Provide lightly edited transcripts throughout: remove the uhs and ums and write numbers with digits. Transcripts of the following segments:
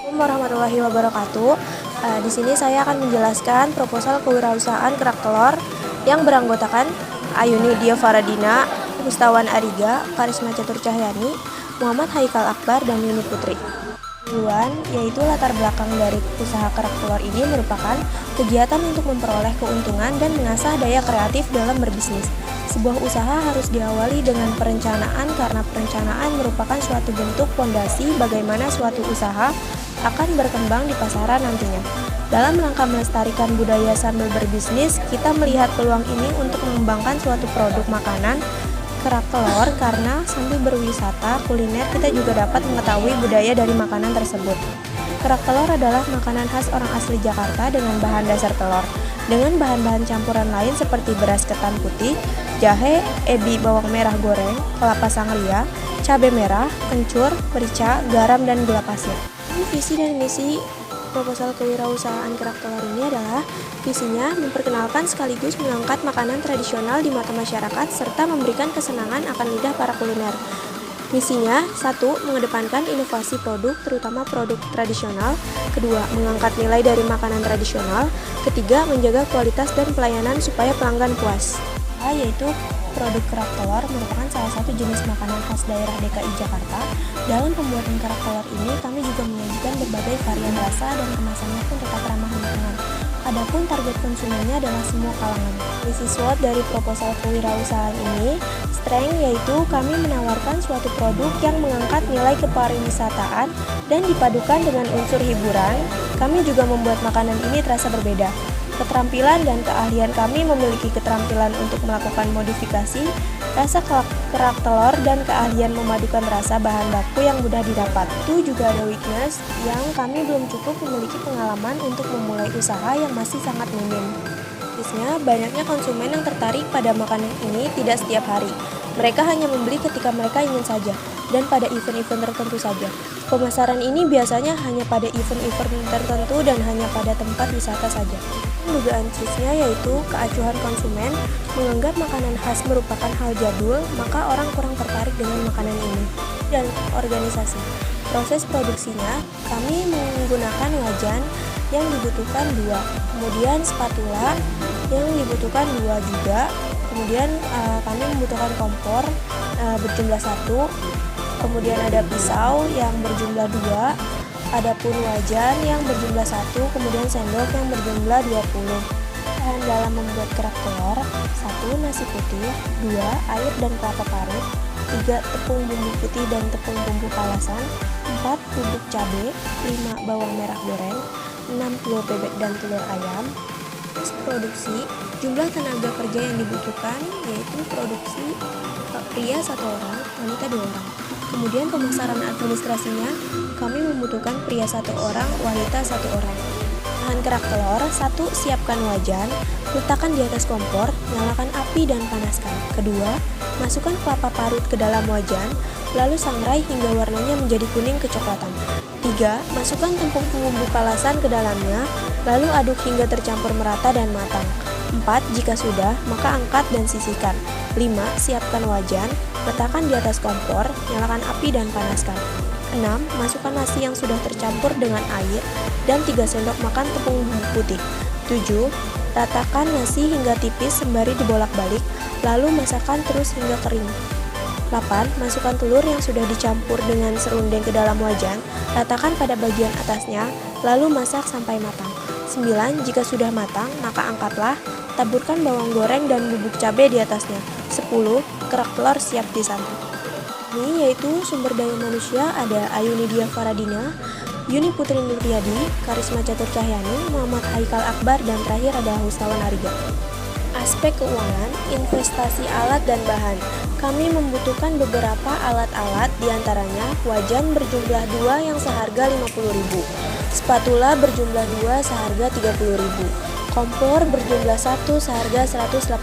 Assalamualaikum warahmatullahi wabarakatuh. Di sini saya akan menjelaskan proposal kewirausahaan kerak telur yang beranggotakan Ayuni Dia Faradina, Gustawan Ariga, Karisma Catur Cahyani, Muhammad Haikal Akbar, dan Yuni Putri. Tujuan yaitu latar belakang dari usaha kerak telur ini merupakan kegiatan untuk memperoleh keuntungan dan mengasah daya kreatif dalam berbisnis. Sebuah usaha harus diawali dengan perencanaan karena perencanaan merupakan suatu bentuk fondasi bagaimana suatu usaha akan berkembang di pasaran nantinya. Dalam rangka melestarikan budaya sambil berbisnis, kita melihat peluang ini untuk mengembangkan suatu produk makanan kerak telur karena sambil berwisata kuliner kita juga dapat mengetahui budaya dari makanan tersebut. Kerak telur adalah makanan khas orang asli Jakarta dengan bahan dasar telur, dengan bahan-bahan campuran lain seperti beras ketan putih, jahe, ebi bawang merah goreng, kelapa sangria, cabai merah, kencur, merica, garam, dan gula pasir. Visi dan misi proposal kewirausahaan kerak telur ini adalah visinya memperkenalkan sekaligus mengangkat makanan tradisional di mata masyarakat serta memberikan kesenangan akan lidah para kuliner. Misinya, 1. Mengedepankan inovasi produk, terutama produk tradisional. 2. Mengangkat nilai dari makanan tradisional. 3. Menjaga kualitas dan pelayanan supaya pelanggan puas. Yaitu produk kerak telur merupakan salah satu jenis makanan khas daerah DKI Jakarta. Dalam pembuatan kerak telur ini, kami juga menyajikan berbagai varian rasa dan kemasannya pun tetap ramah lingkungan. Adapun target konsumennya adalah semua kalangan. Misi SWOT dari proposal kewirausahaan ini, strength yaitu kami menawarkan suatu produk yang mengangkat nilai kepariwisataan dan dipadukan dengan unsur hiburan. Kami juga membuat makanan ini terasa berbeda. Keterampilan dan keahlian kami memiliki keterampilan untuk melakukan modifikasi rasa kerak telur dan keahlian memadukan rasa bahan baku yang mudah didapat. Itu juga ada weakness yang kami belum cukup memiliki pengalaman untuk memulai usaha yang masih sangat minim. Bisnisnya, banyaknya konsumen yang tertarik pada makanan ini tidak setiap hari. Mereka hanya membeli ketika mereka ingin saja dan pada event-event tertentu saja. Pemasaran ini biasanya hanya pada event-event tertentu dan hanya pada tempat wisata saja. Dugaan cheese-nya yaitu keacuhan konsumen menganggap makanan khas merupakan hal jadul, maka orang kurang tertarik dengan makanan ini. Dan organisasi. Proses produksinya, kami menggunakan wajan yang dibutuhkan 2, kemudian spatula yang dibutuhkan 2 juga, kemudian kami membutuhkan kompor berjumlah 1, kemudian ada pisau yang berjumlah 2, adapun wajan yang berjumlah 1, kemudian sendok yang berjumlah 20. Bahan dalam membuat kerak telur: 1. Nasi putih, 2. Air dan kelapa parut, 3. Tepung bumbu putih dan tepung bumbu palasan, 4. Bubuk cabai, 5. Bawang merah goreng, 6. Telur bebek dan telur ayam. Produksi, jumlah tenaga kerja yang dibutuhkan yaitu produksi pria 1 orang, wanita 2 orang. Kemudian pemasaran administrasinya, kami membutuhkan pria 1 orang, wanita 1 orang. Bahan kerak telur: 1. Siapkan wajan, letakkan di atas kompor, nyalakan api dan panaskan. 2. Masukkan kelapa parut ke dalam wajan, lalu sangrai hingga warnanya menjadi kuning kecoklatan. 3. Masukkan tepung bumbu palasan ke dalamnya, lalu aduk hingga tercampur merata dan matang. 4. Jika sudah, maka angkat dan sisihkan. 5. Siapkan wajan, letakkan di atas kompor, nyalakan api dan panaskan. 6. Masukkan nasi yang sudah tercampur dengan air dan 3 sendok makan tepung bumbu putih. 7. Ratakan nasi hingga tipis sembari dibolak-balik, lalu masakkan terus hingga kering. 8. Masukkan telur yang sudah dicampur dengan serundeng ke dalam wajan, ratakan pada bagian atasnya, lalu masak sampai matang. 9. Jika sudah matang, maka angkatlah, taburkan bawang goreng dan bubuk cabai di atasnya. 10. Kerak telur siap disantap. Ini yaitu sumber daya manusia ada Ayuni Dia Faradina, Yuni Putri Nuriyadi, Karisma Catur Cahyani, Muhammad Haikal Akbar, dan terakhir ada Gustawan Ariga. Aspek keuangan, investasi alat dan bahan. Kami membutuhkan beberapa alat-alat, diantaranya wajan berjumlah 2 yang seharga 50.000, spatula berjumlah 2 seharga 30.000, kompor berjumlah 1 seharga 180.000,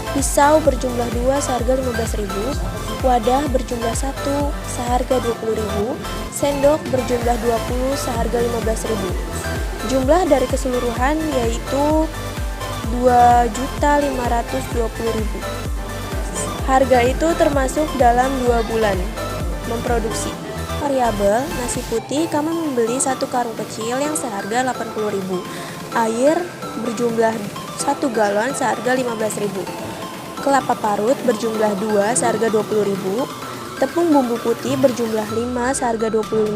pisau berjumlah 2 seharga 15.000, wadah berjumlah 1 seharga 20.000, sendok berjumlah 20 seharga 15.000. Jumlah dari keseluruhan yaitu 2.520.000. Harga itu termasuk dalam 2 bulan memproduksi. variabel nasi putih, kami membeli 1 karung kecil yang seharga 80.000. Air berjumlah 1 galon seharga 15.000. Kelapa parut berjumlah 2 seharga 20.000. Tepung bumbu putih berjumlah 5 seharga 25.000.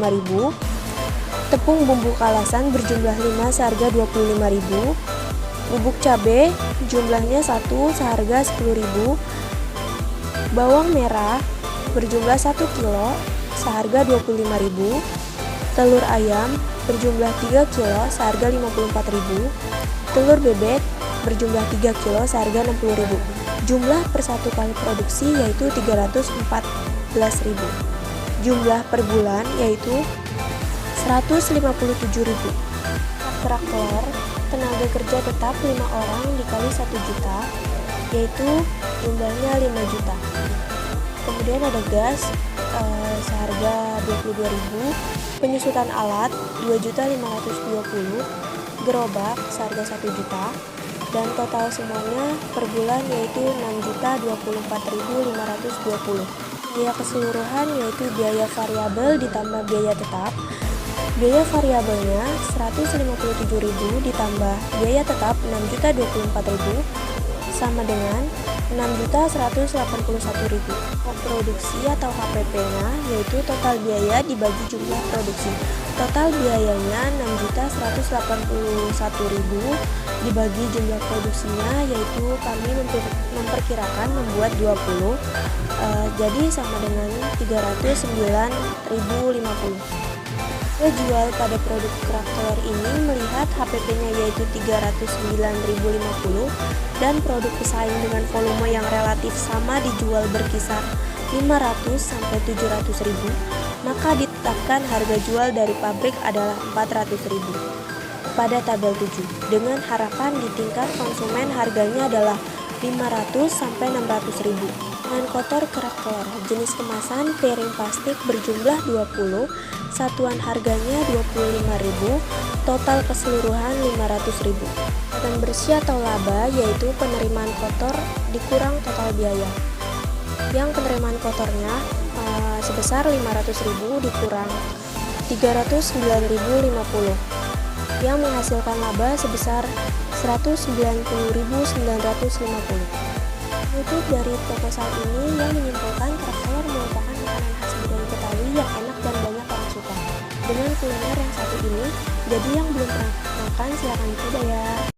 Tepung bumbu kalasan berjumlah 5 seharga 25.000. Bubuk cabai jumlahnya 1 seharga 10.000. Bawang merah berjumlah 1 kilo seharga 25.000. Telur ayam berjumlah 3 kilo seharga 54.000. Telur bebek berjumlah 3 kilo seharga 60.000. Jumlah per 1 kali produksi yaitu 314.000. Jumlah per bulan yaitu 157.000. Kerak telur, tenaga kerja tetap 5 orang dikali 1 juta, yaitu jumlahnya 5 juta. Kemudian ada gas seharga 22.000, penyusutan alat 2.520.000, gerobak seharga 1 juta, dan total semuanya per bulan yaitu 6.024.520. Biaya keseluruhan yaitu biaya variabel ditambah biaya tetap. Biaya variabelnya 157.000 ditambah biaya tetap 6.024.000 sama dengan 6.181.000. Produksi atau HPP-nya yaitu total biaya dibagi jumlah produksi. Total biayanya 6.181.000 dibagi jumlah produksinya yaitu kami memperkirakan membuat 20, jadi sama dengan 309.050. Jual pada produk kerak telur ini melihat HPP-nya yaitu 309.050 dan produk pesaing dengan volume yang relatif sama dijual berkisar 500 sampai 700.000, maka ditetapkan harga jual dari pabrik adalah 400.000 pada tabel 7, dengan harapan di tingkat konsumen harganya adalah 500 sampai 600.000. Bahan kotor kerak telur jenis kemasan piring plastik berjumlah 20, satuan harganya 25.000, total keseluruhan 500.000. Dan bersih atau laba yaitu penerimaan kotor dikurang total biaya. Yang penerimaan kotornya sebesar 500.000 dikurang 309.050, yang menghasilkan laba sebesar 190.950. Itu dari proposal ini yang menyimpulkan kerak telur merupakan makanan khas budaya Betawi yang enak dan banyak orang suka. Dengan kuliner yang satu ini, jadi yang belum pernah makan silahkan dicoba ya.